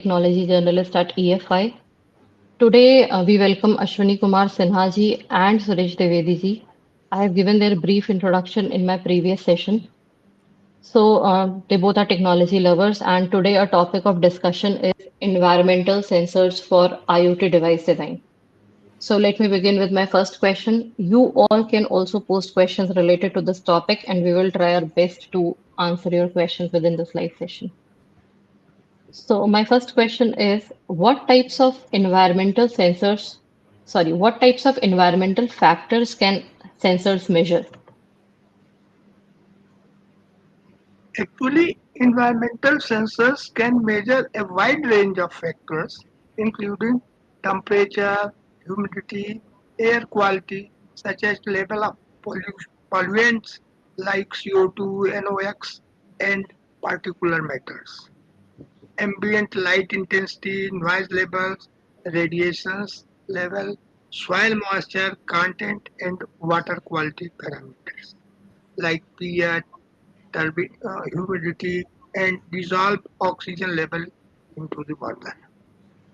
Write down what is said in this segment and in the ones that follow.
technology journalist at EFI. Today, we welcome Ashwini Kumar Sinha ji and Suresh Devedi ji. I have given their brief introduction in my previous session. They both are technology lovers, and today, our topic of discussion is environmental sensors for IoT device design. So, let me begin with my first question. You all can also post questions related to this topic, and we will try our best to answer your questions within this live session. So my first question is, what types of environmental factors can sensors measure? Actually, environmental sensors can measure a wide range of factors, including temperature, humidity, air quality, such as level of pollutants like CO2, NOx, and particulate matters, ambient light intensity, noise levels, radiations level, soil moisture content, and water quality parameters like pH, humidity, and dissolved oxygen level into the water.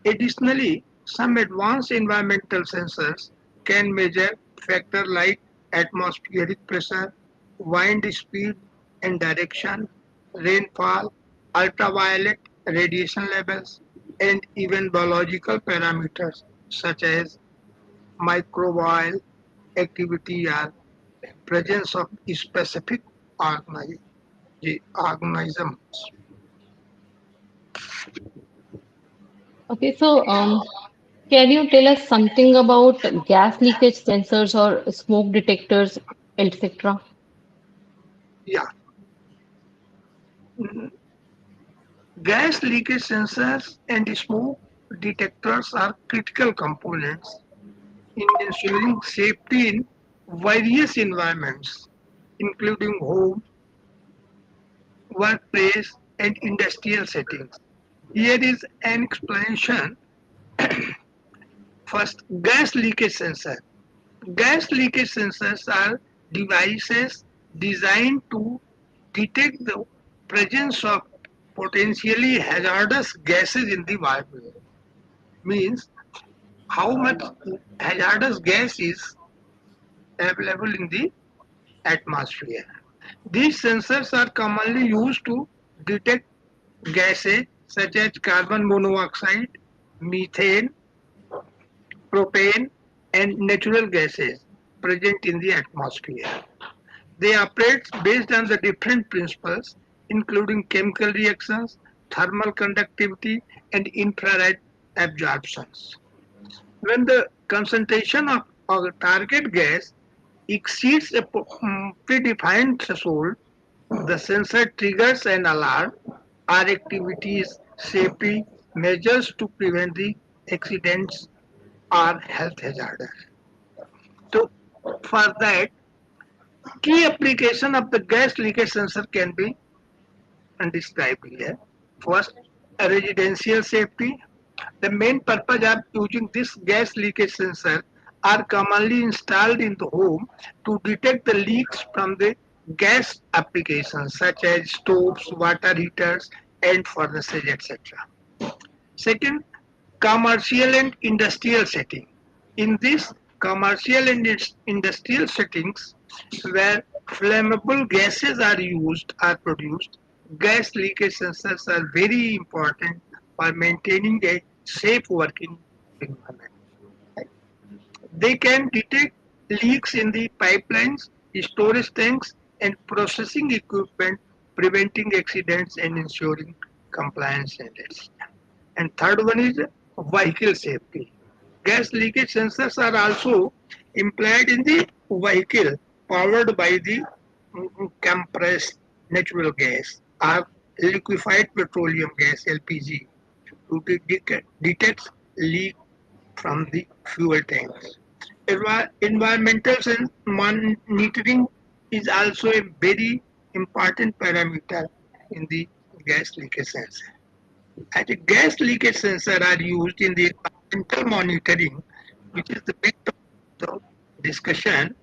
Additionally, some advanced environmental sensors can measure factors like atmospheric pressure, wind speed and direction, rainfall, ultraviolet radiation levels, and even biological parameters such as microbial activity or presence of specific organi- organisms. Okay, can you tell us something about gas leakage sensors or smoke detectors, etc.? Yeah, gas leakage sensors and smoke detectors are critical components in ensuring safety in various environments, including home, workplace, and industrial settings. Here is an explanation. First, gas leakage sensor. Gas leakage sensors are devices designed to detect the presence of potentially hazardous gases in the environment. Means how much hazardous gas is available in the atmosphere. These sensors are commonly used to detect gases such as carbon monoxide, methane, propane, and natural gases present in the atmosphere. They operate based on the different principles, including chemical reactions, thermal conductivity, and infrared absorptions. When the concentration of a target gas exceeds a predefined threshold, the sensor triggers an alarm or activities safety measures to prevent the accidents or health hazards. So, for that, key application of the gas leakage sensor can be described here. First, residential safety. The main purpose of using this gas leakage sensor are commonly installed in the home to detect the leaks from the gas applications such as stoves, water heaters, and furnaces, etc. Second, commercial and industrial setting. In this commercial and industrial settings where flammable gases are used or produced, gas leakage sensors are very important for maintaining a safe working environment. They can detect leaks in the pipelines, storage tanks, and processing equipment, preventing accidents and ensuring compliance standards. And third one is vehicle safety. Gas leakage sensors are also employed in the vehicle powered by the compressed natural gas or liquefied petroleum gas (LPG) to detect leak from the fuel tanks. Environmental monitoring is also a very important parameter in the gas leakage sensor. As a gas leakage sensor are used in the environmental monitoring, which is the big topic of discussion,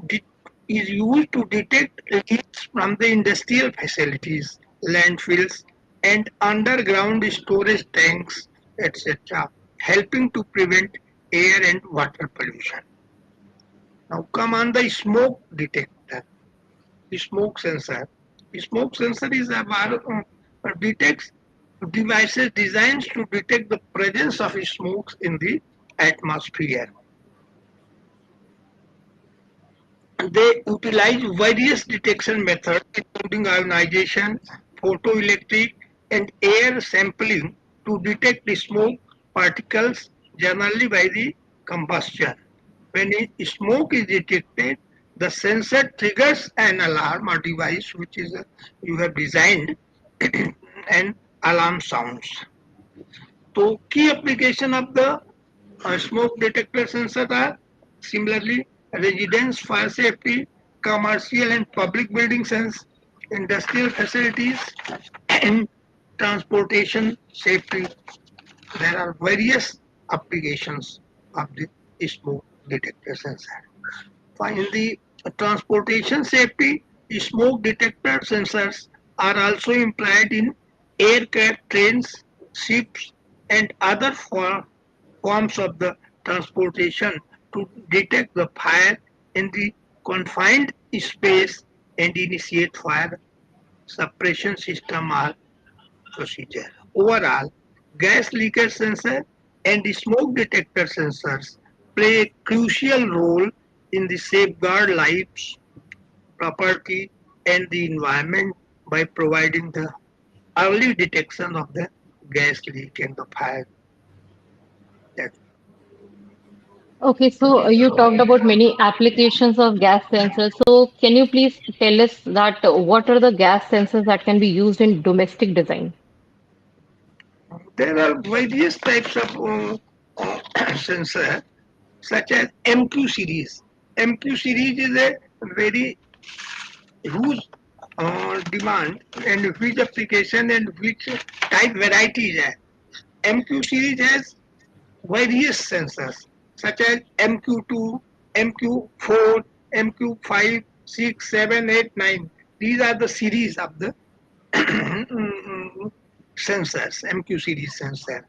it is used to detect leaks from the industrial facilities, landfills, and underground storage tanks, etc., helping to prevent air and water pollution. Now come on the smoke detector, the smoke sensor. The smoke sensor is about detects devices designed to detect the presence of smokes in the atmosphere. They utilize various detection methods, including ionization, photoelectric, and air sampling to detect the smoke particles, generally by the combustion. When smoke is detected, the sensor triggers an alarm or device which is you have designed and alarm sounds. So key application of the smoke detector sensors are similarly residence fire safety, commercial and public building sense, industrial facilities, and transportation safety. There are various applications of the smoke detector sensor. In the transportation safety, smoke detector sensors are also employed in aircraft, trains, ships, and other forms of the transportation to detect the fire in the confined space and initiate fire suppression system or procedure. Overall, gas leakage sensor and the smoke detector sensors play a crucial role in the safeguard lives, property, and the environment by providing the early detection of the gas leak and the fire. That's Okay, so you talked about many applications of gas sensors. So can you please tell us that what are the gas sensors that can be used in domestic design? There are various types of sensor, such as MQ series. MQ series is a very huge demand and which application and which type varieties are. MQ series has various sensors such as MQ2, MQ4, MQ5, 6, 7, 8, 9. These are the series of the sensors, MQ series sensor,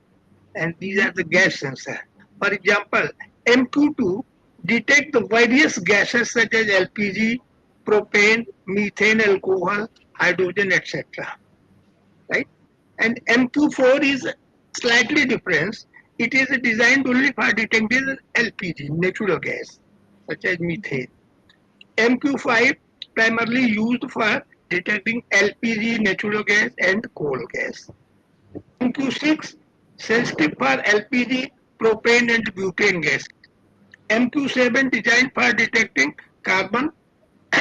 and these are the gas sensor. For example, MQ2 detect the various gases such as LPG, propane, methane, alcohol, hydrogen, etc. Right? And MQ4 is slightly different. It is designed only for detecting LPG, natural gas, such as methane. MQ5 primarily used for detecting LPG, natural gas, and coal gas. MQ6 sensitive for LPG, propane, and butane gas. MQ7 designed for detecting carbon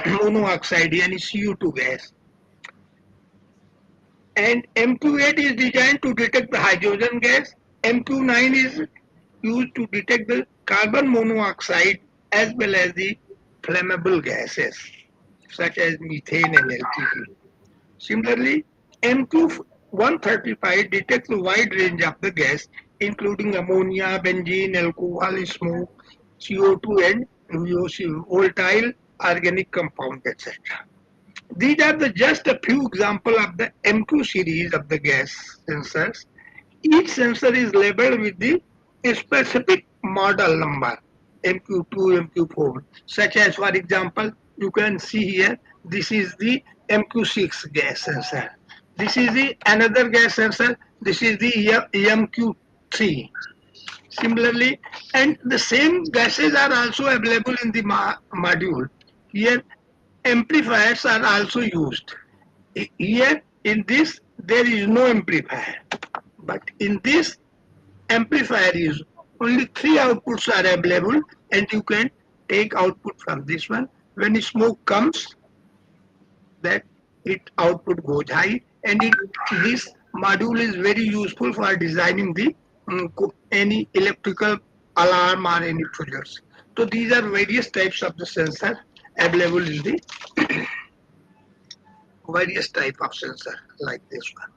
monoxide and CO2 gas. And MQ8 is designed to detect the hydrogen gas. MQ9 is used to detect the carbon monoxide as well as the flammable gases such as methane and LPG. Similarly, MQ135 detects a wide range of the gas including ammonia, benzene, alcohol, smoke, CO2 and VOC, volatile organic compound, etc. These are just a few examples of the MQ series of the gas sensors. Each sensor is labeled with the specific model number MQ2, MQ4, such as for example, you can see here, this is the MQ6 gas sensor. This is the another gas sensor, this is the MQ3. Similarly, and the same gases are also available in the module. Here, amplifiers are also used. Here, in this, there is no amplifier. But in this amplifier is only three outputs are available and you can take output from this one. When smoke comes, that it output goes high and this module is very useful for designing the any electrical alarm or any triggers. So these are various types of the sensor available in the various type of sensor like this one.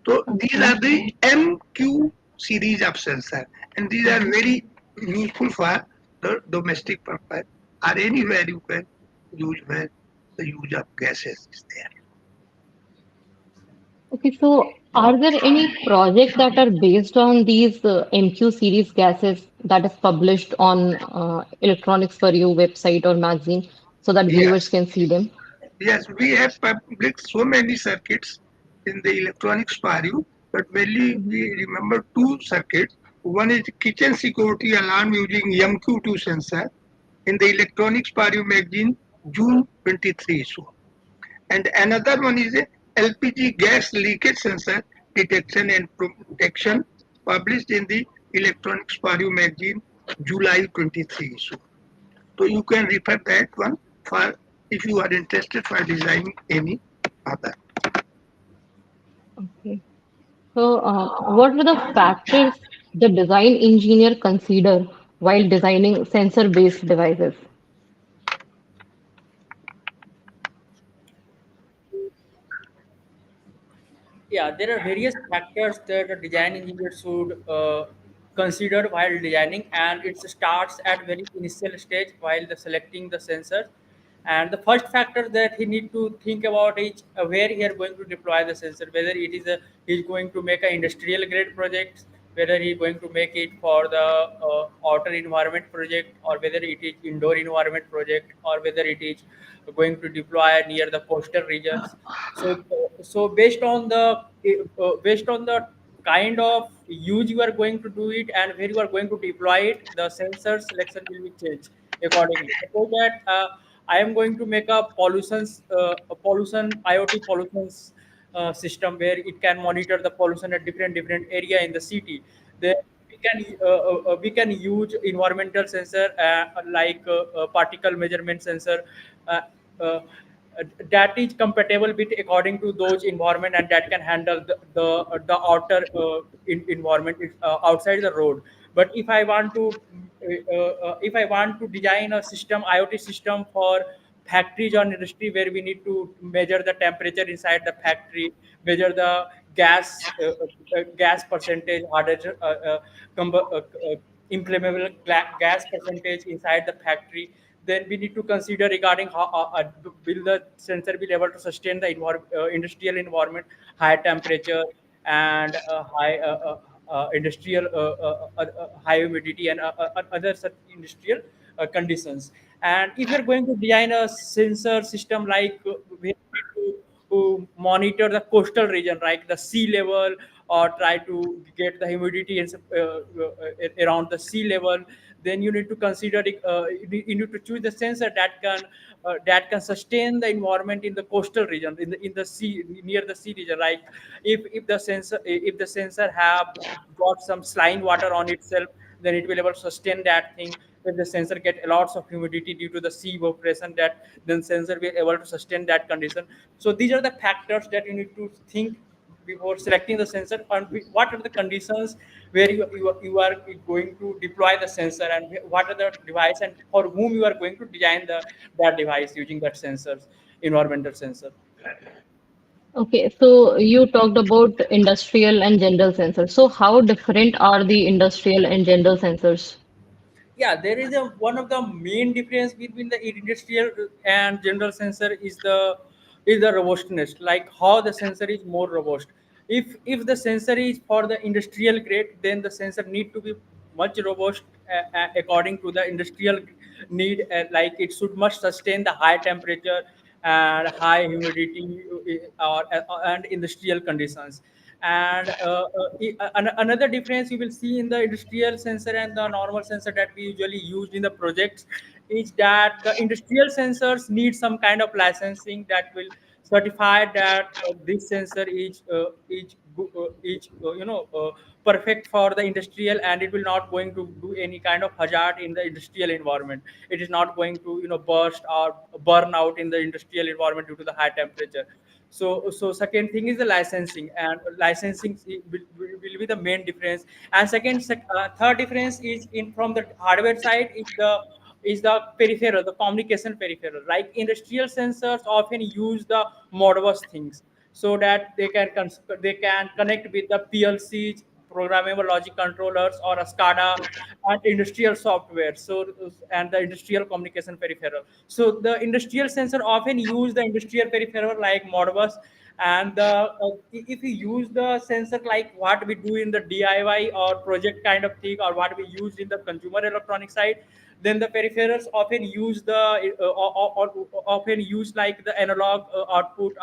So these Okay. are the MQ series of sensor and these are Mhm. very useful for the domestic purpose or anywhere you can use where the use of gases is there. Okay, so are there any projects that are based on these MQ series gases that is published on Electronics for You website or magazine so that viewers Yes, can see them? yes, we have published so many circuits in the electronics PRU, but mainly we remember two circuits. One is kitchen security alarm using MQ2 sensor in the electronics PRU magazine June 23 issue. And another one is a LPG gas leakage sensor detection and protection published in the electronics PRU magazine July 23 issue. So you can refer that one for if you are interested for designing any other. Okay. So, what were the factors the design engineer consider while designing sensor-based devices? Yeah, there are various factors that a design engineer should consider while designing, and it starts at very initial stage while the selecting the sensors. And the first factor that he need to think about is where he are going to deploy the sensor, whether it is a he's going to make an industrial grade project, whether he going to make it for the outer environment project, or whether it is indoor environment project, or whether it is going to deploy near the coastal regions. So based on the kind of use you are going to do it and where you are going to deploy it, the sensor selection will be changed accordingly. Suppose that I am going to make a pollution IoT pollutions system where it can monitor the pollution at different area in the city. Then we can use environmental sensor like particle measurement sensor, uh, uh, that is compatible with according to those environment, and that can handle the outer environment outside the road. But if I want to design a system IoT system for factories or industry where we need to measure the temperature inside the factory, measure the gas percentage, hydrogen inflammable gas percentage inside the factory, then we need to consider regarding how will the sensor be able to sustain the industrial environment, high temperature, and industrial high humidity, and other such industrial conditions. And if you're going to design a sensor system like we need to monitor the coastal region, like the sea level, or try to get the humidity around the sea level, then you need to consider you need to choose the sensor that can sustain the environment in the coastal region, in the sea, near the sea region. Like if the sensor have got some saline water on itself, then it will able to sustain that thing. If the sensor get lots of humidity due to the sea evaporation, that then sensor will able to sustain that condition. So these are the factors that you need to think before selecting the sensor, and what are the conditions where you are going to deploy the sensor, and what are the device and for whom you are going to design that device using that sensors, environmental sensor. Okay, so you talked about industrial and general sensors. So how different are the industrial and general sensors? Yeah, there is a one of the main difference between the industrial and general sensor is the robustness, like how the sensor is more robust. If the sensor is for the industrial grade, then the sensor need to be much robust according to the industrial need, like it should must sustain the high temperature and high humidity, and industrial conditions. And another difference you will see in the industrial sensor and the normal sensor that we usually use in the projects is that the industrial sensors need some kind of licensing that will certify that this sensor is perfect for the industrial, and it will not going to do any kind of hazard in the industrial environment. It is not going to burst or burn out in the industrial environment due to the high temperature. So second thing is the licensing, and licensing will be the main difference. And third difference is in from the hardware side is the peripheral, the communication peripheral. Like industrial sensors often use the Modbus things, so that they can connect with the PLCs, programmable logic controllers, or a SCADA, and industrial software. So and the industrial communication peripheral. So the industrial sensor often use the industrial peripheral like Modbus, And if we use the sensor like what we do in the DIY or project kind of thing, or what we use in the consumer electronic side, then the peripherals often use or often use like the analog output,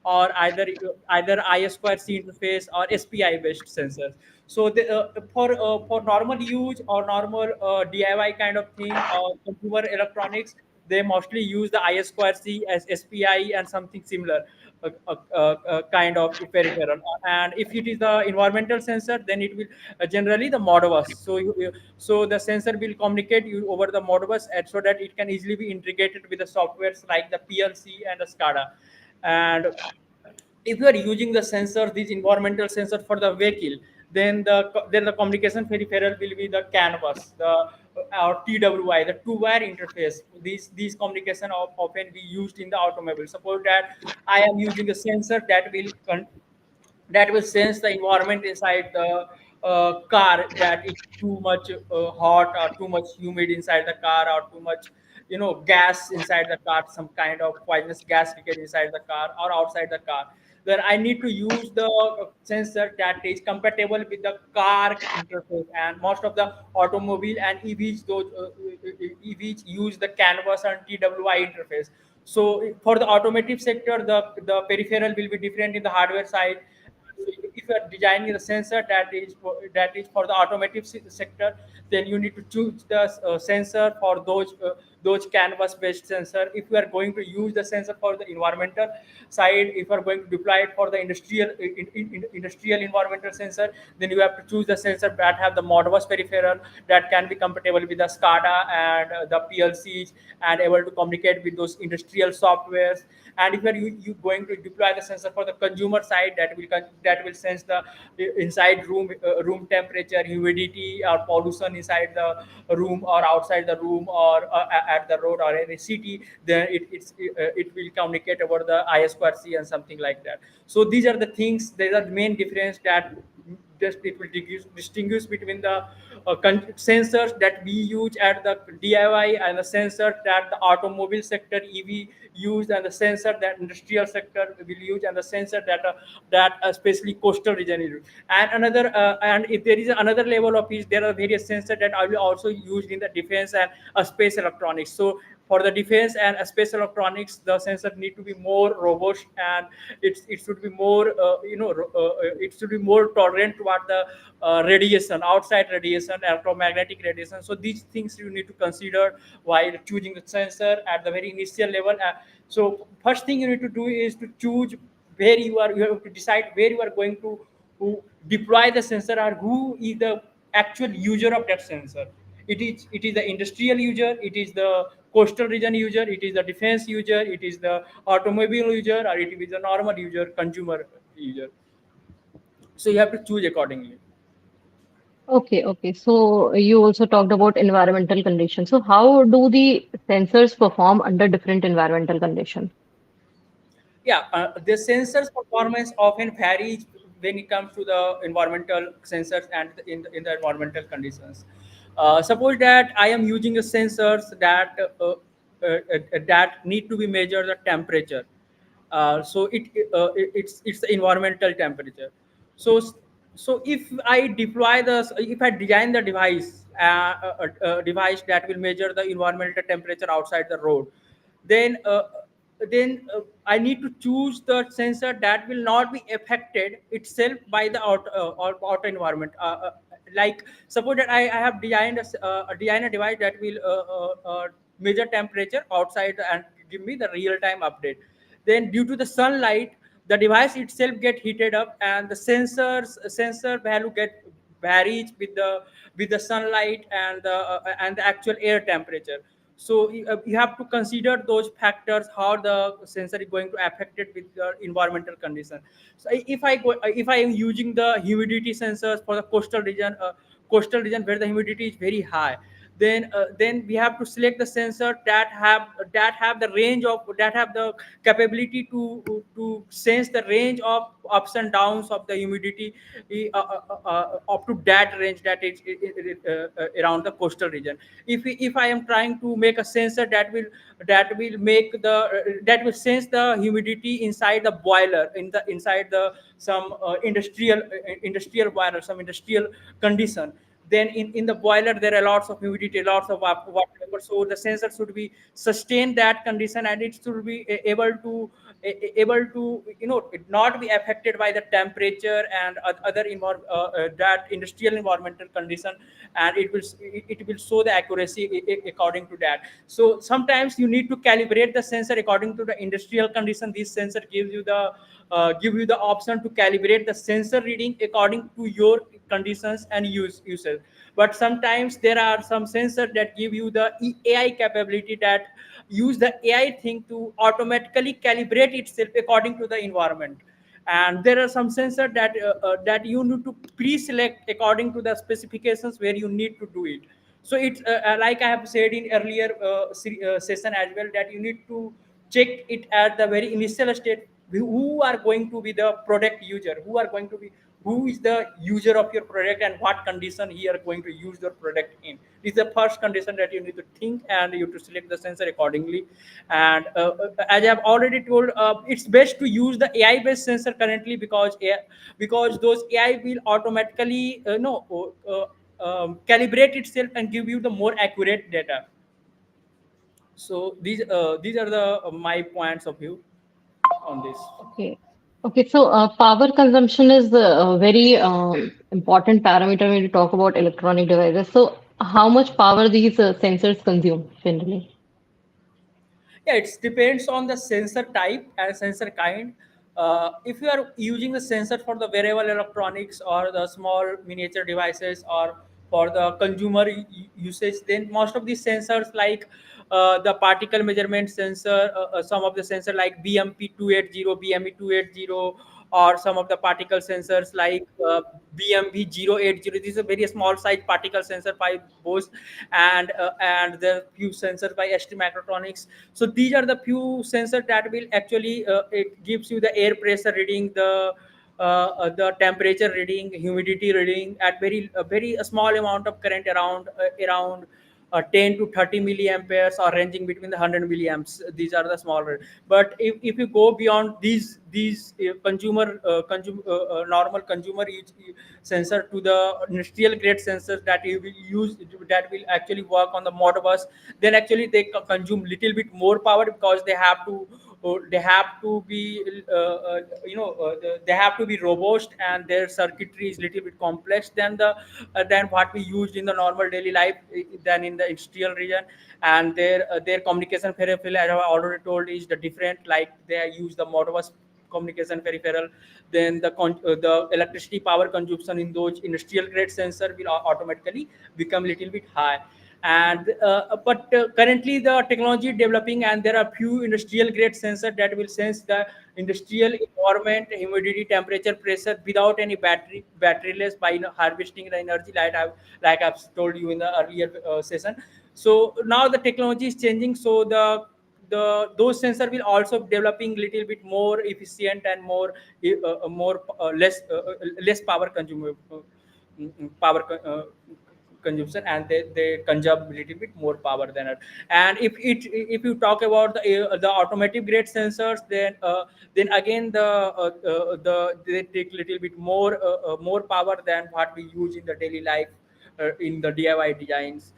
or either I square C interface or SPI based sensors. So for normal use or normal DIY kind of thing or consumer electronics, they mostly use the I square C as SPI and something similar, kind of peripheral. And if it is the environmental sensor, then it will generally the Modbus. So the sensor will communicate you over the Modbus, and so that it can easily be integrated with the softwares like the PLC and the SCADA. And if you are using the sensor, these environmental sensor for the vehicle, then the communication peripheral will be the canvas, the or TWI, the two wire interface. These communication often be used in the automobile. Suppose that I am using a sensor that will sense the environment inside the car, that it's too much hot or too much humid inside the car, or too much gas inside the car, some kind of poisonous gas leakage inside the car or outside the car. Then I need to use the sensor that is compatible with the car interface. And most of the automobile and EVs use the canvas and TWI interface. So for the automotive sector, the peripheral will be different in the hardware side. So if you are designing the sensor that is for the automotive sector, then you need to choose the sensor for those canvas based sensor. If you are going to use the sensor for the environmental side, if you are going to deploy it for the industrial environmental sensor, then you have to choose the sensor that have the Modbus peripheral, that can be compatible with the SCADA and the PLCs, and able to communicate with those industrial softwares. And if you going to deploy the sensor for the consumer side, that will sense the inside room temperature, humidity, or pollution inside the room or outside the room, or at the road or any city, then it will communicate about the I square C and something like that. So these are the things, these are the main difference that just it will distinguish between the sensors that we use at the DIY, and the sensor that the automobile sector EV use, and the sensor that industrial sector will use, and the sensor that especially coastal region is. And if there is another level of it, there are various sensors that are also used in the defense and space electronics. So for the defense and space electronics, the sensor need to be more robust, and it should be more it should be more tolerant toward the radiation, outside radiation, electromagnetic radiation. So these things you need to consider while choosing the sensor at the very initial level. So first thing you need to do is to choose where you have to decide where you are going to who deploy the sensor, or who is the actual user of that sensor. It is the industrial user, it is the coastal region user, it is the defense user, it is the automobile user, or it is the normal user, consumer user. So you have to choose accordingly. Okay, okay. So you also talked about environmental conditions. So how do the sensors perform under different environmental conditions? Yeah, the sensors performance often varies when it comes to the environmental sensors and in the environmental conditions. Suppose that I am using a sensors that need to be measured the temperature. It's the environmental temperature. So so if I design the device that will measure the environmental temperature outside the road, then I need to choose the sensor that will not be affected itself by the outer environment. Like suppose that I have designed a device that will measure temperature outside and give me the real time update. Then due to the sunlight, the device itself get heated up, and the sensor value get varies with the sunlight and the actual air temperature. So you have to consider those factors, how the sensor is going to affect it with the environmental condition. So if I am using the humidity sensors for the coastal region where the humidity is very high, then we have to select the sensor that have the range of that have the capability to sense the range of ups and downs of the humidity up to that range that is around the coastal region. If I am trying to make a sensor that will make the that will sense the humidity inside the boiler inside the some industrial boiler, some industrial condition, then in the boiler there are lots of humidity, lots of water vapor, so the sensor should be sustain that condition, and it should be able to it not be affected by the temperature and other that industrial environmental condition, and it will show the accuracy according to that. So sometimes you need to calibrate the sensor according to the industrial condition. This sensor give you the option to calibrate the sensor reading according to your conditions and usage. But sometimes there are some sensors that give you the AI capability that use the AI thing to automatically calibrate itself according to the environment. And there are some sensors that you need to pre-select according to the specifications where you need to do it. So it's like I have said in earlier session as well, that you need to check it at the very initial state, who are going to be the product user, who is the user of your product, and what condition he are going to use your product in. This is the first condition that you need to think, and you to select the sensor accordingly. And as I have already told, it's best to use the AI based sensor currently, because those AI will automatically calibrate itself and give you the more accurate data. So these are the my points of view on this. Okay. Okay, so power consumption is a very important parameter when you talk about electronic devices. So, how much power these sensors consume generally? Yeah, it depends on the sensor type and sensor kind. If you are using the sensor for the wearable electronics or the small miniature devices, or for the consumer usage, then most of these sensors like the particle measurement sensor, some of the sensor like BMP 280, BME 280, or some of the particle sensors like BMV 080. This is a very small size particle sensor by Bose, and the few sensors by ST Microtronics. So these are the few sensors that will actually it gives you the air pressure reading, the temperature reading, humidity reading at very small amount of current, around 10 to 30 milliamperes, or ranging between the 100 milliamps. These are the smaller. But if you go beyond these normal consumer sensor to the industrial grade sensors that you will use, that will actually work on the Modbus, then actually they consume little bit more power, because they have to be they have to be robust, and their circuitry is little bit complex than what we used in the normal daily life, than in the industrial region. And their communication peripheral, as I have already told, is the different, like they use the Modbus communication peripheral. Then the electricity power consumption in those industrial grade sensor will automatically become little bit high. And but currently the technology developing, and there are few industrial grade sensor that will sense the industrial environment, humidity, temperature, pressure without any batteryless, by harvesting the energy, like I've told you in the earlier session. So now the technology is changing, so those sensor will also developing little bit more efficient and more less power consumer power consumption, and they consume a little bit more power than it. And if you talk about the automotive grade sensors, then again they take little bit more power than what we use in the daily life, in the DIY designs,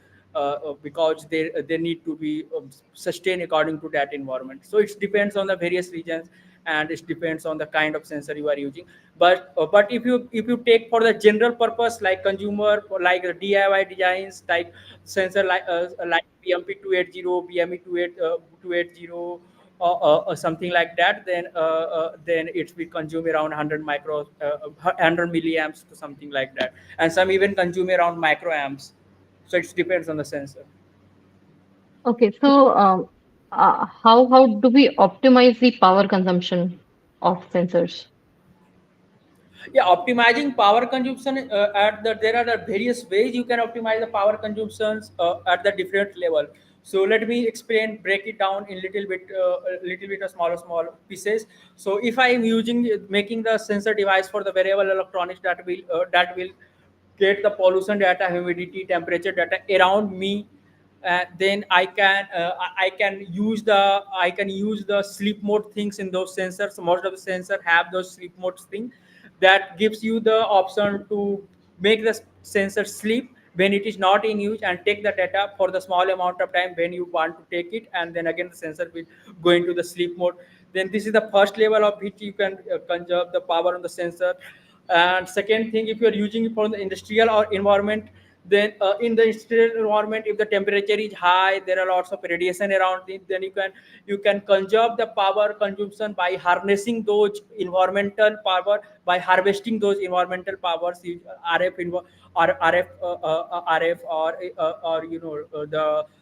because they need to be sustained according to that environment. So it depends on the various regions, and it depends on the kind of sensor you are using. But if you take for the general purpose, like consumer, for like the DIY designs, like sensor like BMP 280, BME 280, or something like that, then it will consume around 100 milliamps to something like that, and some even consume around microamps. So it depends on the sensor. Okay, so how do we optimize the power consumption of sensors? Yeah, optimizing power consumption there are the various ways you can optimize the power consumptions at the different level. So let me explain, break it down in little bit of small pieces. So if I am using making the sensor device for the variable electronics that will get the pollution data, humidity, temperature data around me, then I can use the sleep mode things in those sensors. Most of the sensor have those sleep mode thing that gives you the option to make the sensor sleep when it is not in use and take the data for the small amount of time when you want to take it, and then again the sensor will go into the sleep mode. Then this is the first level of which you can conserve the power on the sensor. And second thing, if you are using it for the industrial or environment, then in the industrial environment, if the temperature is high, there are lots of radiation around it, then you can conserve the power consumption by harnessing those environmental power, by harvesting those environmental powers, rf or rf or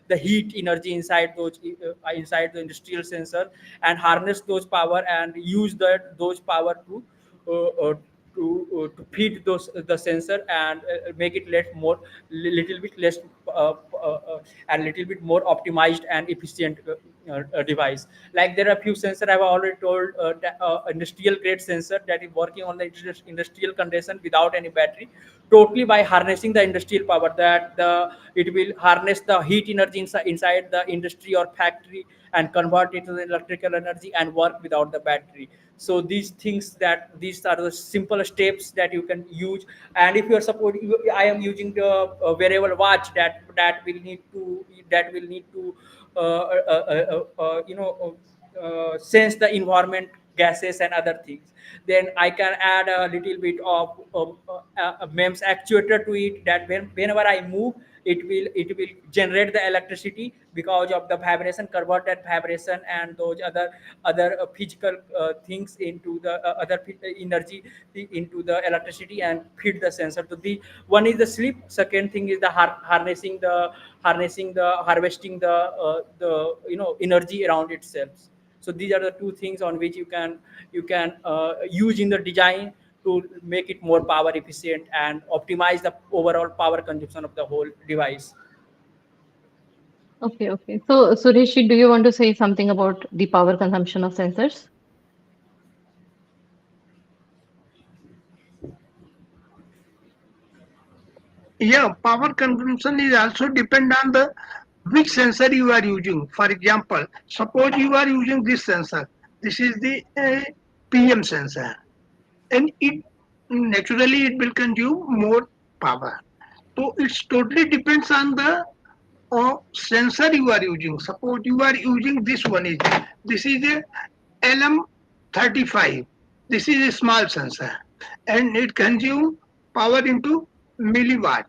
the heat energy inside the industrial sensor, and harness those power and use those power uh, uh, to feed those the sensor, and make it little bit less and little bit more optimized and efficient device. Like there are few sensor I've already told, industrial grade sensor that is working on the industrial condition without any battery, totally by harnessing the industrial power, that it will harness the heat energy inside the industry or factory and convert it to the electrical energy and work without the battery. So these are the simple steps that you can use. And if you are I am using the wearable watch that will need to sense the environment, gases and other things. Then I can add a little bit of MEMS actuator to it, that whenever I move, it will generate the electricity because of the vibration, convert that vibration and those other physical things into the energy into the electricity and feed the sensor. So the one is the sleep, second thing is the harnessing the harvesting the energy around itself. So these are the two things on which you can use in the design to make it more power efficient and optimize the overall power consumption of the whole device. Okay, okay. So, Suresh, do you want to say something about the power consumption of sensors? Yeah, power consumption is also depend on the which sensor you are using. For example, suppose you are using this sensor. This is the PM sensor, and it naturally it will consume more power. So it's totally depends on the sensor you are using. Suppose you are using this is a LM35. This is a small sensor, and it consume power into milliwatt,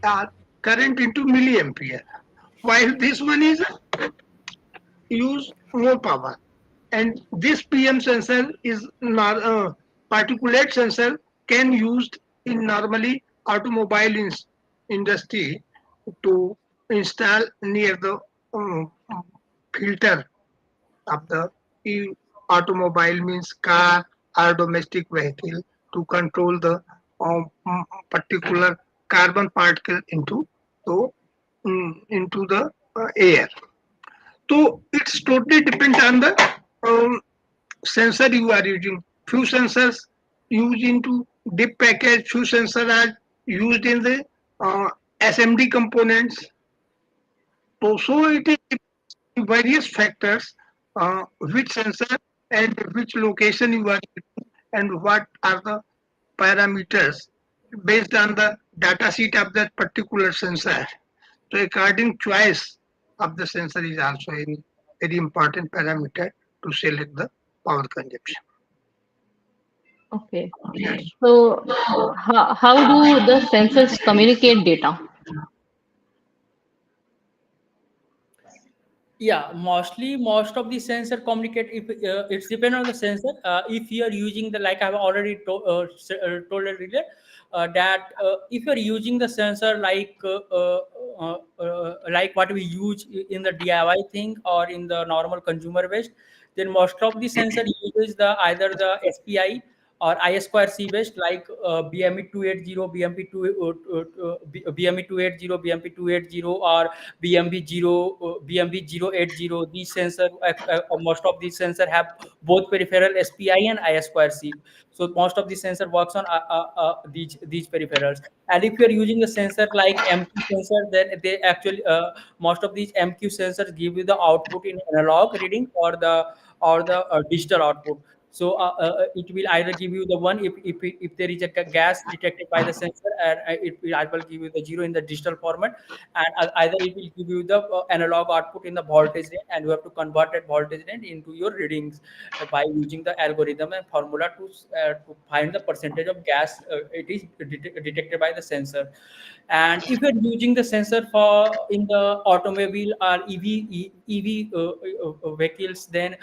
uh, current into milliampere. While this one is use more power, and this PM sensor is particulate sensor can used in normally automobile industry to install near the um, filter of the automobile, means car or domestic vehicle, to control the particular carbon particle the into the air. So it's totally depends on the um, sensor you are using. Few sensors used into deep package, few sensors are used in the SMD components. So it is various factors, which sensor and which location you are using, and what are the parameters based on the data sheet of that particular sensor. So according choice of the sensor is also a very important parameter to select the power consumption. Okay. So, how do the sensors communicate data? Yeah, mostly most of the sensor communicate, if it's depend on the sensor. If you are using the, like I've already told earlier, that if you are using the sensor like what we use in the DIY thing or in the normal consumer based, then most of the sensor uses the either the SPI or I square C based like BME 280, BMP 2 BME 280, BMP 280, or BMB 080. These sensor most of these sensor have both peripheral SPI and I square C. So most of the sensor works on these peripherals. And if you are using a sensor like MQ sensor, then they actually most of these MQ sensors give you the output in analog reading or the digital output. So it will either give you the one if there is a gas detected by the sensor, and it will either give you the zero in the digital format, and either it will give you the analog output in the voltage range, and you have to convert that voltage range into your readings by using the algorithm and formula to find the percentage of gas it is detected by the sensor. And if you're using the sensor for in the automobile or EV vehicles, then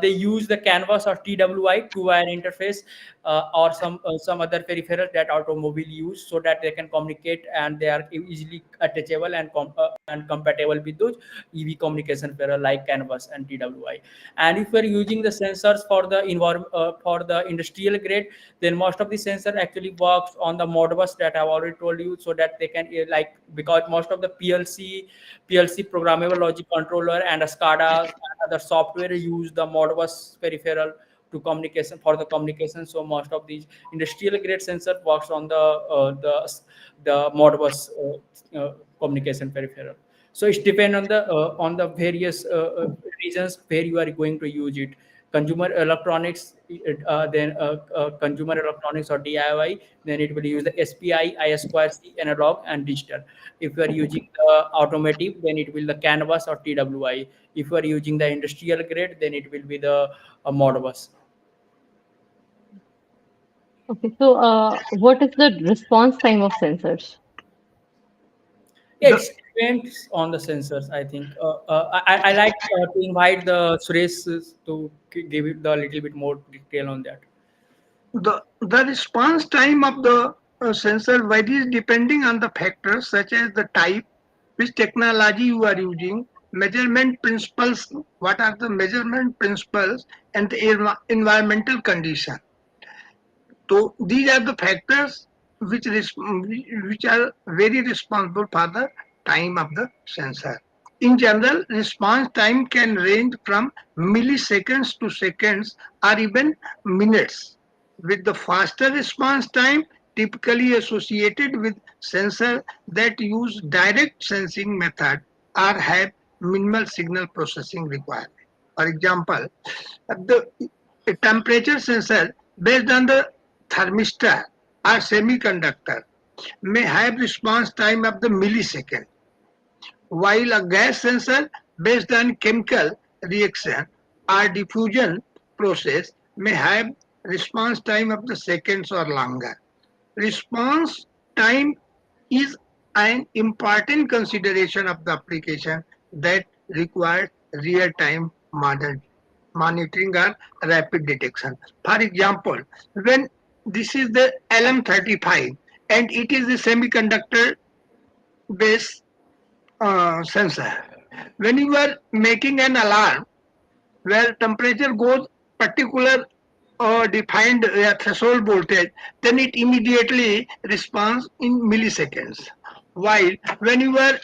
they use the canvas or TWI, two wire interface, or some other peripheral that automobile use, so that they can communicate and they are easily attachable and compatible with those EV communication pair like canvas and TWI. And if we're using the sensors for the environment for the industrial grade, then most of the sensor actually works on the Modbus that I've already told you, so that they can like, because most of the PLC programmable logic controller and a SCADA and other software use the Modbus peripheral to communication for the communication. So most of these industrial grade sensor works on the Modbus communication peripheral. So it's depend on the various regions where you are going to use it. Consumer electronics, then consumer electronics or DIY, then it will use the SPI, square C, analog and digital. If you are using the automotive, then it will the canvas or TWI. If you are using the industrial grade, then it will be the Modbus. Okay, so what is the response time of sensors? Yeah, The it depends on the sensors. I think I like to invite the Suresh to give it the little bit more detail on that. the response time of the sensor varies depending on the factors such as the type, which technology you are using, measurement principles, what are the measurement principles, and the environmental condition. So these are the factors which are very responsible for the time of the sensor. In general, response time can range from milliseconds to seconds or even minutes, with the faster response time typically associated with sensors that use direct sensing method or have minimal signal processing requirement. For example, the a temperature sensor based on the thermistor or semiconductor may have response time of the millisecond, while a gas sensor based on chemical reaction or diffusion process may have response time of the seconds or longer. Response time is an important consideration of the application that requires real-time monitoring or rapid detection. For example, when this is the LM35 and it is the semiconductor based sensor. When you are making an alarm where temperature goes particular or defined threshold voltage, then it immediately responds in milliseconds. While when you are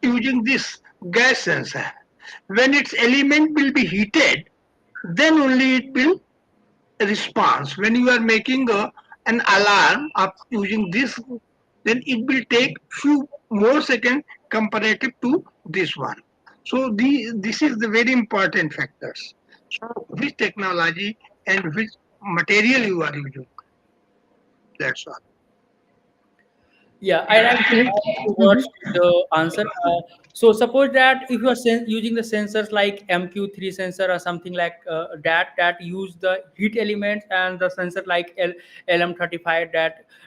using this gas sensor, when its element will be heated, then only it will response. When you are making an alarm of using this, then it will take few more seconds comparative to this one. So this is the very important factors. So which technology and which material you are using, that's all. Yeah, I like to Okay. add a few Mm-hmm. words to the answer. So suppose that if you are using the sensors like MQ3 sensor or something like that use the heat elements, and the sensor like LM35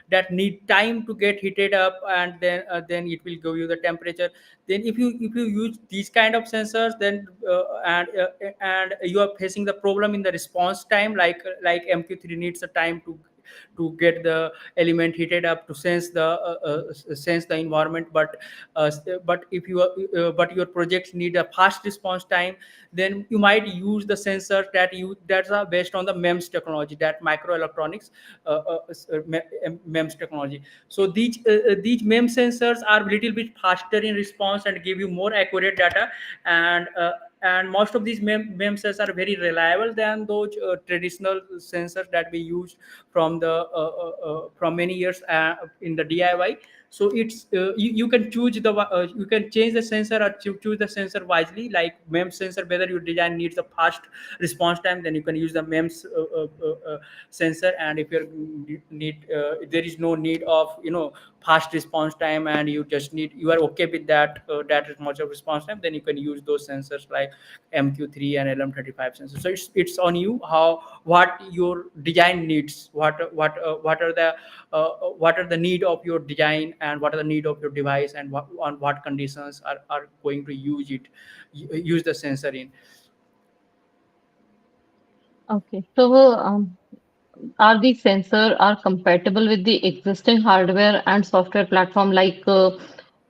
that need time to get heated up, and then it will give you the temperature. Then if you use these kind of sensors, then and you are facing the problem in the response time, like MQ3 needs a time to get the element heated up, to sense the environment. But if you but your projects need a fast response time, then you might use the sensors that are based on the MEMS technology, that microelectronics MEMS technology. So these MEMS sensors are a little bit faster in response and give you more accurate data. And most of these MEMS sensors are very reliable than those traditional sensors that we used from many years in the DIY. So you can you can change the sensor or choose the sensor wisely, like MEMS sensor. Whether your design needs a fast response time, then you can use the MEMS sensor. And if there is no need of fast response time, and you are okay with that much of response time, then you can use those sensors like MQ3 and LM35 sensors. So it's on you how what your design needs, what are the need of your design, and what are the need of your device, and on what conditions are going to use the sensor in. Okay. So, are these sensor are compatible with the existing hardware and software platform like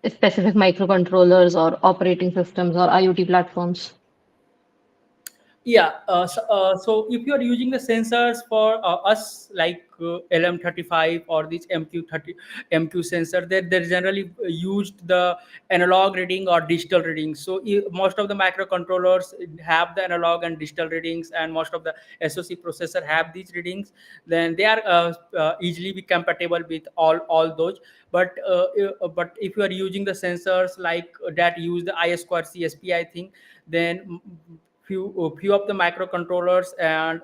specific microcontrollers or operating systems or IoT platforms? Yeah, so if you are using the sensors for us, like LM35 or this MQ sensor, they generally used the analog reading or digital readings. So most of the microcontrollers have the analog and digital readings, and most of the SoC processor have these readings. Then they are easily be compatible with all those. But if you are using the sensors like that use the I square C SPI thing, then few of the microcontrollers and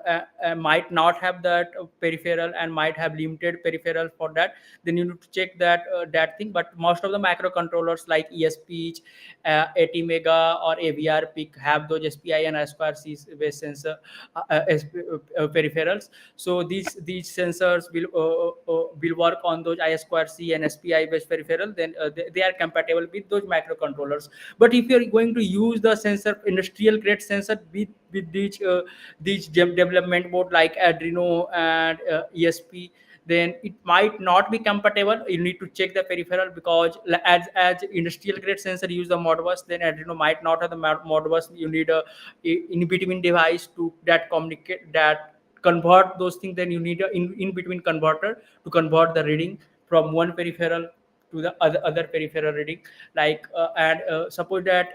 might not have that peripheral, and might have limited peripheral for that. Then you need to check that thing. But most of the microcontrollers like ESP, 80 mega or AVR PIC have those SPI and I2C based sensor peripherals. So these sensors will work on those I2C and SPI based peripheral. Then they are compatible with those microcontrollers. But if you're going to use the sensor, industrial grade sensor, with these development board like Arduino and ESP, then it might not be compatible. You need to check the peripheral, because as industrial grade sensor use the Modbus, then Arduino might not have the Modbus. You need a in between device to that communicate, that convert those things. Then you need a in between converter to convert the reading from one peripheral to the other peripheral reading. Like and suppose that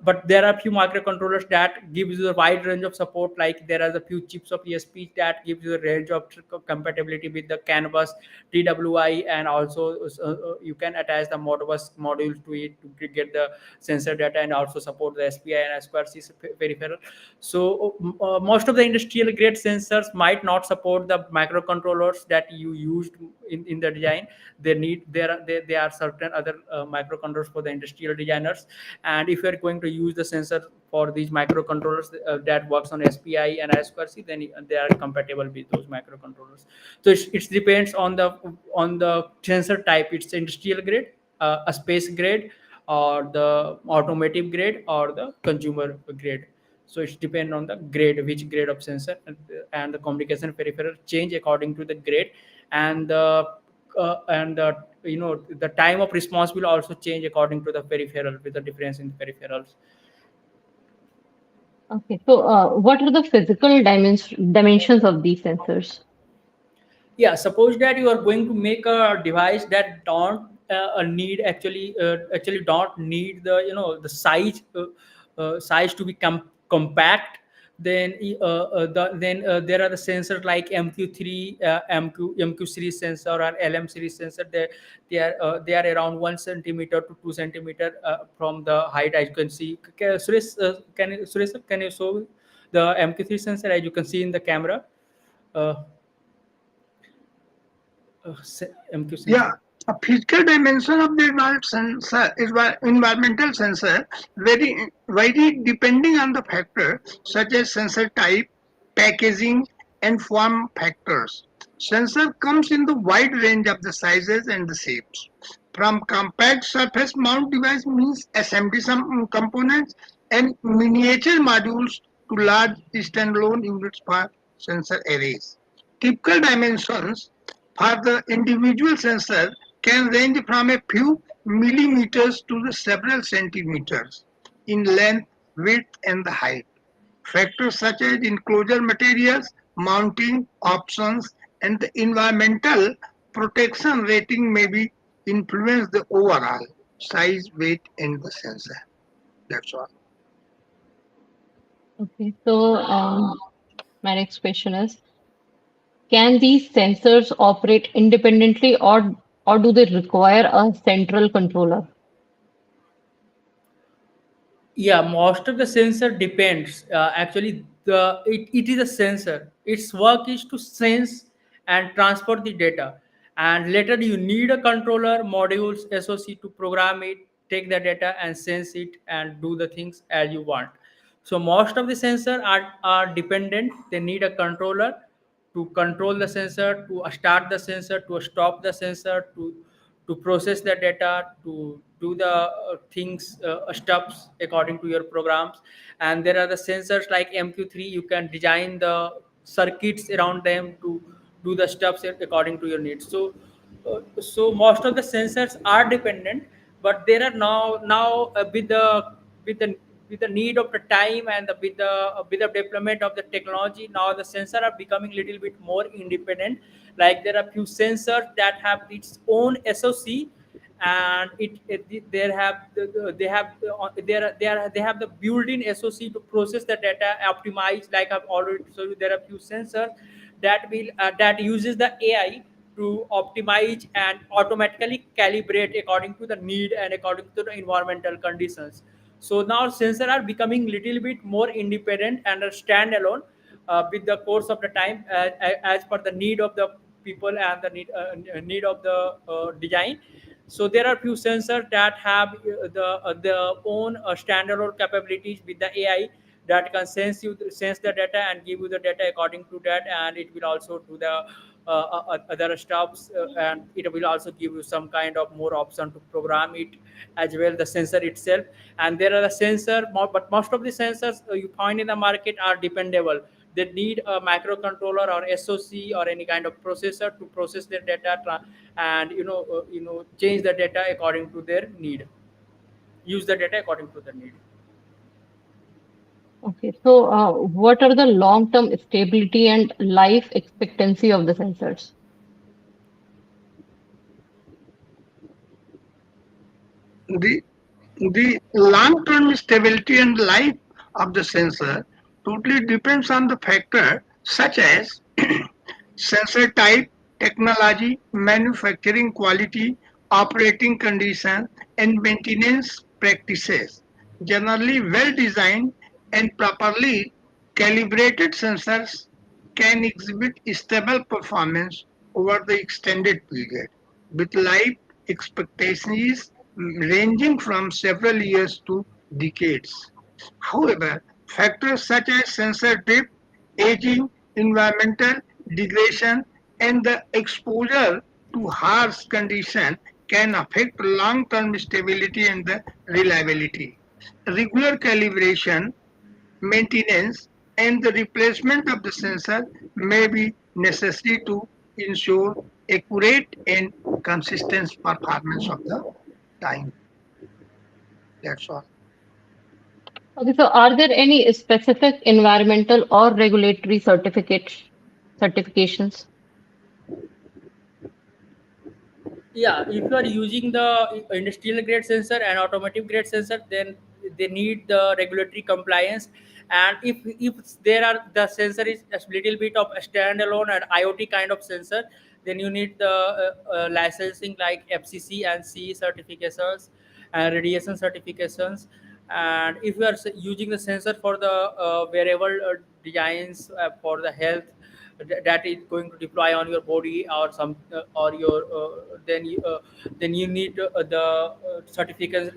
but there are few microcontrollers that gives you a wide range of support. Like there are a few chips of ESP that gives you a range of compatibility with the Canvas TWI, and also you can attach the Modbus module to it to get the sensor data, and also support the SPI and I2C peripheral. So most of the industrial grade sensors might not support the microcontrollers that you used in the design. There are certain other microcontrollers for the industrial designers. And if you're going to use the sensor for these microcontrollers that works on SPI and I2C, then they are compatible with those microcontrollers. So it depends on the sensor type. It's industrial grade, a space grade, or the automotive grade, or the consumer grade. So it depends on the grade, which grade of sensor, and the communication peripheral change according to the grade. And the the time of response will also change according to the peripheral, with the difference in the peripherals. Okay. So, what are the physical dimensions of these sensors? Yeah, suppose that you are going to make a device that don't need actually don't need the size to be compact. Then there are the sensors like MQ3 MQ series sensor or LM series sensor. They are around 1 centimeter to 2 centimeter from the height, as you can see. Suresh, can you show the MQ3 sensor, as you can see in the camera? uh, MQ Yeah, sensor. a physical dimension of the environmental sensor vary depending on the factor such as sensor type, packaging, and form factors. Sensor comes in the wide range of the sizes and the shapes. From compact surface mount device means SMD components and miniature modules to large standalone units for sensor arrays. Typical dimensions for the individual sensor can range from a few millimeters to the several centimeters in length, width, and the height. Factors such as enclosure materials, mounting options, and the environmental protection rating may be influence the overall size, weight, and the sensor. That's all. Okay, so my next question is, can these sensors operate independently or do they require a central controller? Yeah, most of the sensor depends. Actually, it is a sensor. Its work is to sense and transport the data. And later you need a controller modules SoC to program it, take the data and sense it and do the things as you want. So most of the sensor are dependent. They need a controller to control the sensor, to start the sensor, to stop the sensor, to process the data, to do the things steps according to your programs. And there are the sensors like MQ3. You can design the circuits around them to do the steps according to your needs. So most of the sensors are dependent, but there are now with the with the need of the time and with the development of the technology, now the sensor are becoming little bit more independent. Like there are few sensors that have its own SoC, and they have they have they have the built-in SoC to process the data, optimize. Like I've already told you, there are few sensors that uses the AI to optimize and automatically calibrate according to the need and according to the environmental conditions. So now sensors are becoming little bit more independent and are standalone with the course of the time, as per the need of the people and the need of the design. So there are few sensors that have the own standalone capabilities with the AI that can sense the data and give you the data according to that, and it will also do the other stuffs, and it will also give you some kind of more option to program it as well, the sensor itself. And there are the but most of the sensors you find in the market are dependable. They need a microcontroller or SoC or any kind of processor to process their data, and change the data according to their need, use the data according to the need. Okay, so what are the long-term stability and life expectancy of the sensors? The the long-term stability and life of the sensor totally depends on the factor such as sensor type, technology, manufacturing quality, operating condition, and maintenance practices. Generally, well-designed and properly calibrated sensors can exhibit stable performance over the extended period, with life expectancies ranging from several years to decades. However, factors such as sensor drift, aging, environmental degradation, and the exposure to harsh conditions can affect long-term stability and the reliability. Regular calibration, maintenance, and the replacement of the sensor may be necessary to ensure accurate and consistent performance of the time. That's all. Okay, so are there any specific environmental or regulatory certifications? Yeah, if you are using the industrial grade sensor and automotive grade sensor, then they need the regulatory compliance. And if there are the sensor is a little bit of a standalone and IoT kind of sensor, then you need the licensing like FCC and CE certifications and radiation certifications. And if you are using the sensor for the wearable designs for the health, that is going to deploy on your body or some or your then you need the certificates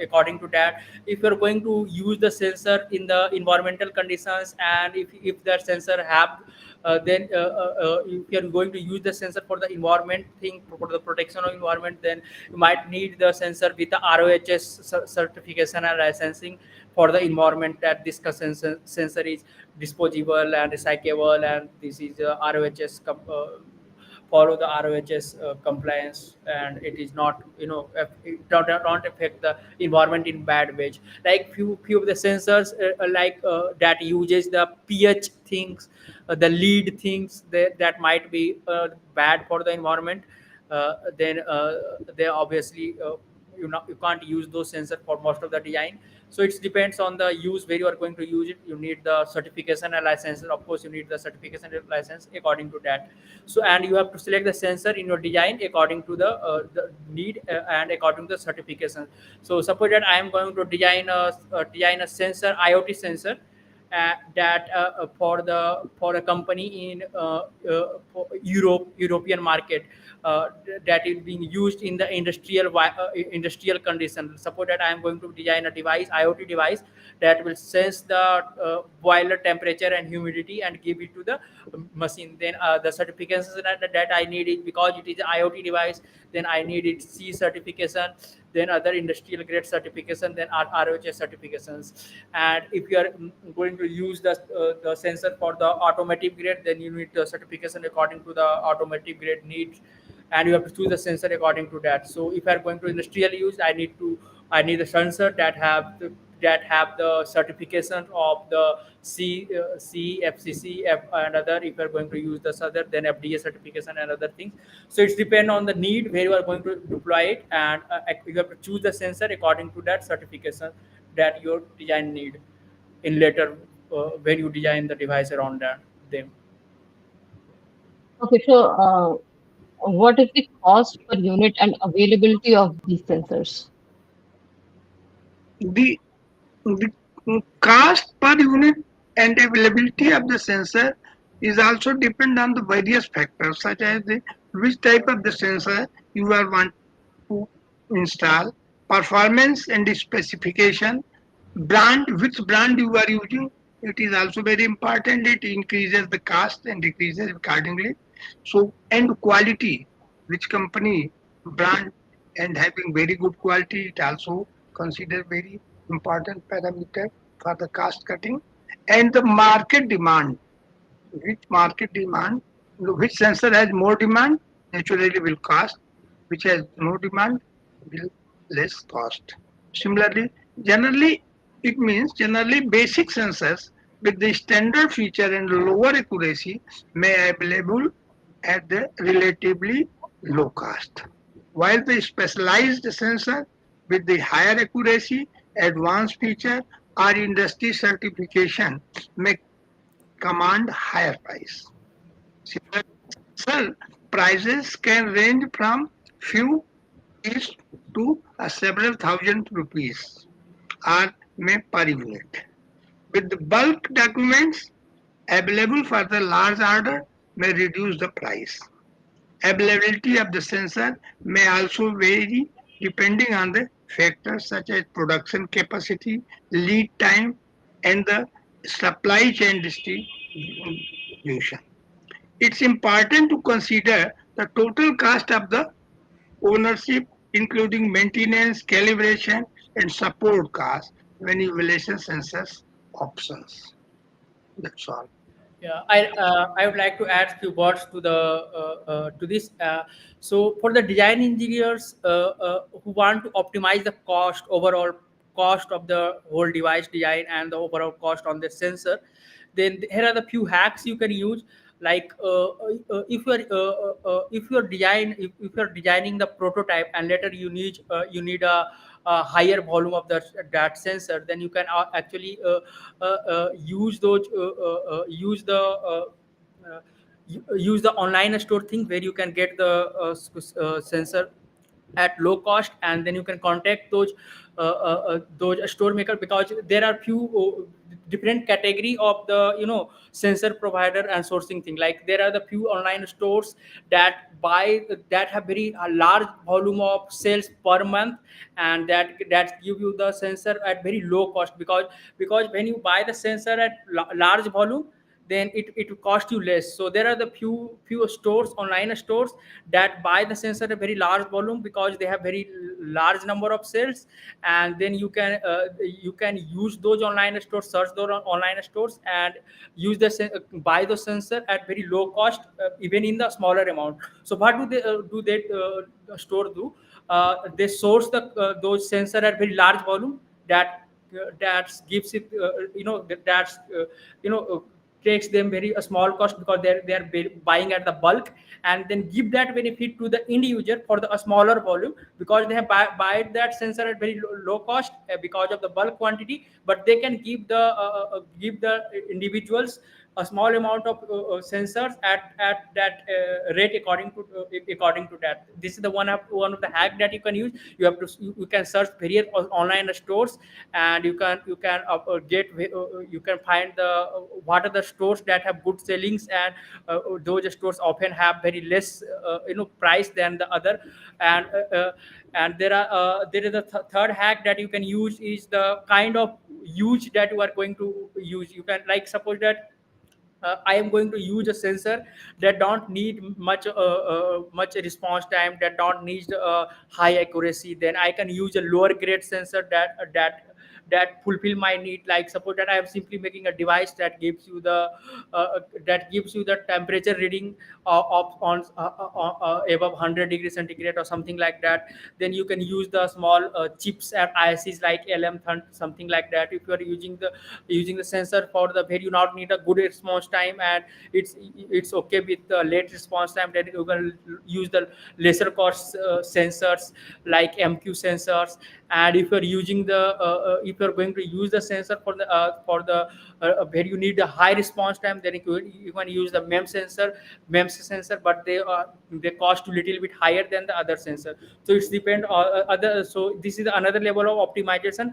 according to that. If you're going to use the sensor in the environmental conditions, and if that sensor have Then if you are going to use the sensor for the environment thing, for the protection of environment, then you might need the sensor with the ROHS certification and licensing for the environment, that this sensor is disposable and recyclable, and this is ROHS follow the ROHS compliance, and it is not, it don't affect the environment in bad ways. Like few of the sensors that uses the pH things, the lead things that might be bad for the environment. Then they obviously you can't use those sensors for most of the design. So it depends on the use where you are going to use it. You need the certification and license. Of course, you need the certification and license according to that. So, and you have to select the sensor in your design according to the need and according to the certification. So suppose that I am going to design a sensor, IoT sensor, that for a company in European market, that is being used in the industrial condition. Suppose that I am going to design a device, IoT device, that will sense the boiler temperature and humidity and give it to the machine. Then the certifications that I need it, because it is an IoT device, then I need it C certification, then other industrial grade certification, then ROHS certifications. And if you are going to use the sensor for the automotive grade, then you need the certification according to the automotive grade needs, and you have to choose the sensor according to that. So if I are going to industrial use, I need a sensor that have the certification of the C, FCC, and other. If you are going to use the other, then FDA certification and other things. So it's depend on the need where you are going to deploy it, and you have to choose the sensor according to that certification that your design need in later when you design the device around them. Okay, so what is the cost per unit and availability of these sensors? The the cost per unit and availability of the sensor is also depend on the various factors such as the which type of the sensor you are want to install, performance and the specification, brand, which brand you are using. It is also very important. It increases the cost and decreases accordingly. So, and quality, which company, brand, and having very good quality, it also considered very important parameter for the cost cutting. And the market demand, which market demand, which sensor has more demand, naturally will cost, which has no demand, will less cost. Similarly, generally, it means generally basic sensors with the standard feature and lower accuracy may available at the relatively low cost, while the specialized sensor with the higher accuracy, advanced feature, or industry certification may command higher price. Similarly, sensor prices can range from few rupees to several thousand rupees or may per unit. With the bulk documents available for the large order may reduce the price. Availability of the sensor may also vary depending on the factors such as production capacity, lead time, and the supply chain distribution. It's important to consider the total cost of the ownership, including maintenance, calibration, and support costs when evaluation sensors options. That's all. Yeah, I would like to add few words to this. So for the design engineers who want to optimize the overall cost of the whole device design and the overall cost on the sensor, then here are the few hacks you can use. Like if you're if you're designing the prototype and later you need a higher volume of that sensor, then you can actually uh, use the online store thing where you can get the sensor at low cost, and then you can contact those store maker, because there are few different category of the sensor provider and sourcing thing. Like there are the few online stores that have very large volume of sales per month, and that give you the sensor at very low cost, because when you buy the sensor at large volume, then it will cost you less. So there are the few stores, online stores, that buy the sensor at very large volume because they have very large number of sales. And then you can use those online stores, search those online stores, and buy the sensor at very low cost, even in the smaller amount. So what store do? They source those sensor at very large volume, that gives it, that's you know takes them very a small cost, because they're buying at the bulk, and then give that benefit to the end user for a smaller volume, because they have buy that sensor at very low cost, because of the bulk quantity. But they can give the individuals a small amount of sensors at that rate, according to that. This is the one of the hack that you can use. You can search various online stores, and you can find what are the stores that have good sellings, and those stores often have very less price than the other. And uh, uh, and there is a third hack that you can use, is the kind of use that you are going to use. You can, like, suppose that I am going to use a sensor that don't need much response time, that don't need high accuracy. Then I can use a lower grade sensor that fulfill my need. Like, suppose that I am simply making a device that gives you the temperature reading of on above 100 degrees centigrade or something like that. Then you can use the small chips and ICs like something like that. If you are using the sensor for the where you not need a good response time, and it's okay with the late response time, then you can use the lesser cost sensors like MQ sensors. And if you're going to use the sensor where you need a high response time, then you can use the MEMS sensor, but they cost a little bit higher than the other sensor. So it's depend other. So this is another level of optimization,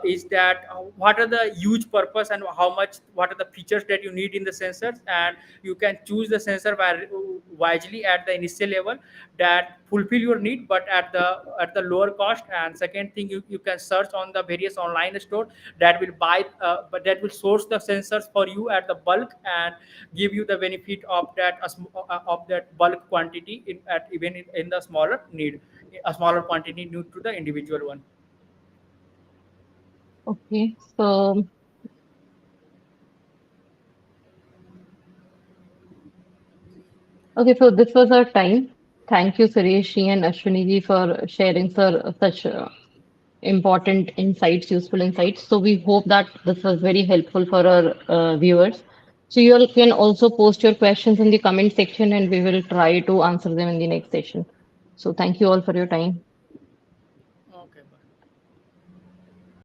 is that what are the huge purpose, and what are the features that you need in the sensors, and you can choose the sensor wisely at the initial level that fulfill your need, but at the lower cost. And second thing, you can search on the various online store that will but that will source the sensors for you at the bulk, and give you the benefit of that bulk quantity even in the smaller need, a smaller quantity need to the individual one. Okay, so okay, so this was our time. Thank you, Suresh ji and Ashwini ji, for sharing such important insights, useful insights. So we hope that this was very helpful for our viewers. So you all can also post your questions in the comment section, and we will try to answer them in the next session. So thank you all for your time. Okay, bye.